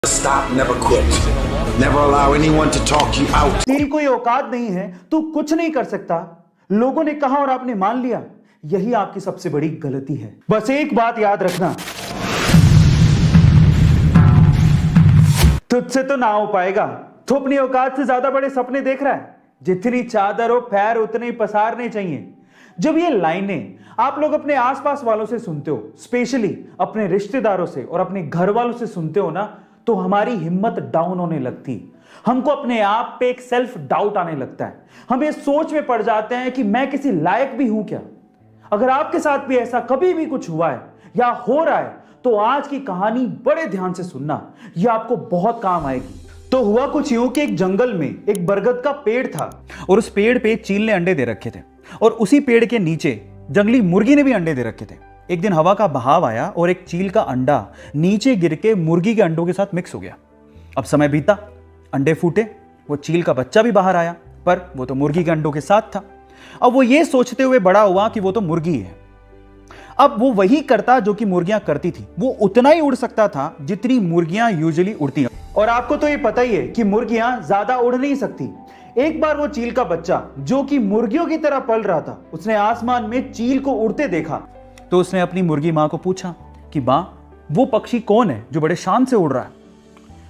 Stop, never quit. Never allow anyone to talk you out. तेरी कोई औकात नहीं है, तू कुछ नहीं कर सकता, लोगों ने कहा और आपने मान लिया। यही आपकी सबसे बड़ी गलती है। बस एक बात याद रखना, तुझसे तो ना हो पाएगा। तू अपनी औकात से ज्यादा बड़े सपने देख रहा है। जितनी चादर हो पैर उतने ही पसारने चाहिए। जब ये लाइनें आप लोग अपने आसपास वालों से सुनते हो, स्पेशली अपने रिश्तेदारों से और अपने घर वालों से सुनते हो ना, तो हमारी हिम्मत डाउन होने लगती। हमको अपने आप पे एक सेल्फ डाउट आने लगता है। हम ये सोच में पड़ जाते हैं कि मैं किसी लायक भी हूं क्या। अगर आपके साथ भी ऐसा कभी भी कुछ हुआ है या हो रहा है, तो आज की कहानी बड़े ध्यान से सुनना, यह आपको बहुत काम आएगी। तो हुआ कुछ यूं कि एक जंगल में एक बरगद का पेड़ था और उस पेड़ पे चील ने अंडे दे रखे थे और उसी पेड़ के नीचे जंगली मुर्गी ने भी अंडे दे रखे थे। एक दिन हवा का बहाव आया और एक चील का अंडा नीचे गिर के मुर्गी के अंडों के साथ मिक्स हो गया। अब समय बीता, अंडे फूटे, वो चील का बच्चा भी बाहर आया, पर वो तो मुर्गी के अंडों के साथ था। अब वो ये सोचते हुए बड़ा हुआ कि वो तो मुर्गी है। अब वो वही करता जो कि मुर्गियां करती थी। वो उतना ही उड़ सकता था जितनी मुर्गियां यूजुअली उड़ती हैं। और आपको तो ये पता ही है कि मुर्गियां ज्यादा उड़ नहीं सकती। एक बार वो चील का बच्चा जो कि मुर्गियों की तरह पल रहा था, उसने आसमान में चील को उड़ते देखा। तो उसने अपनी मुर्गी मां को पूछा कि मां, वो पक्षी कौन है जो बड़े शान से उड़ रहा है?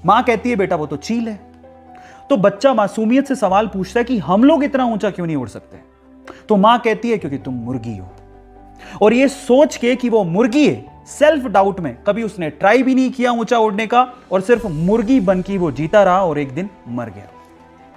मां कहती है, बेटा वो तो चील है। तो बच्चा मासूमियत से सवाल पूछता है कि हम लोग इतना ऊंचा क्यों नहीं उड़ सकते? तो मां कहती है, क्योंकि तुम मुर्गी हो। और ये सोच के कि वो मुर्गी है, सेल्फ डाउट में कभी उसने ट्राई भी नहीं किया ऊंचा उड़ने का और सिर्फ मुर्गी बन के वो जीता रहा और एक दिन मर गया।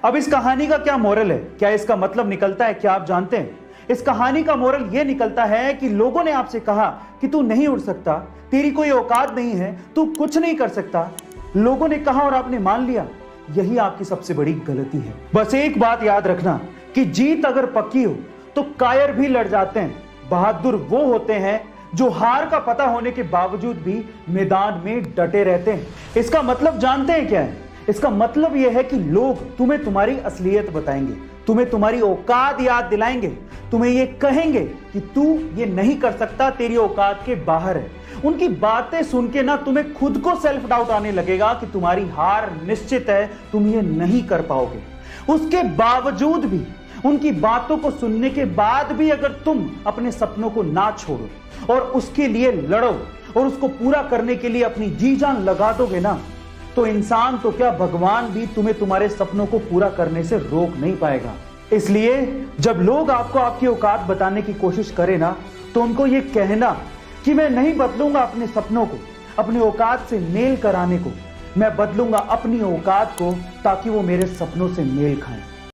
अब इस कहानी का क्या मोरल है? क्या इसका मतलब निकलता है, क्या आप जानते हैं? इस कहानी का मोरल यह निकलता है कि लोगों ने आपसे कहा कि तू नहीं उड़ सकता, तेरी कोई औकात नहीं है, तू कुछ नहीं कर सकता, लोगों ने कहा और आपने मान लिया। यही आपकी सबसे बड़ी गलती है। बस एक बात याद रखना कि जीत अगर पक्की हो तो कायर भी लड़ जाते हैं। बहादुर वो होते हैं जो हार का पता होने के बावजूद भी मैदान में डटे रहते हैं। इसका मतलब जानते हैं क्या है? इसका मतलब यह है कि लोग तुम्हें तुम्हारी असलियत बताएंगे, तुम्हें तुम्हारी औकात याद दिलाएंगे, तुम्हें यह कहेंगे कि तू ये नहीं कर सकता, तेरी औकात के बाहर है। उनकी बातें सुन के ना तुम्हें खुद को सेल्फ डाउट आने लगेगा कि तुम्हारी हार निश्चित है, तुम ये नहीं कर पाओगे। उसके बावजूद भी, उनकी बातों को सुनने के बाद भी अगर तुम अपने सपनों को ना छोड़ो और उसके लिए लड़ो और उसको पूरा करने के लिए अपनी जी जान लगा दोगे ना, तो इंसान तो क्या, भगवान भी तुम्हें तुम्हारे सपनों को पूरा करने से रोक नहीं पाएगा। इसलिए जब लोग आपको आपकी औकात बताने की कोशिश करें ना, तो उनको ये कहना कि मैं नहीं बदलूंगा अपने सपनों को, अपनी औकात से मेल कराने को। मैं बदलूंगा अपनी औकात को ताकि वो मेरे सपनों से मेल खाएं।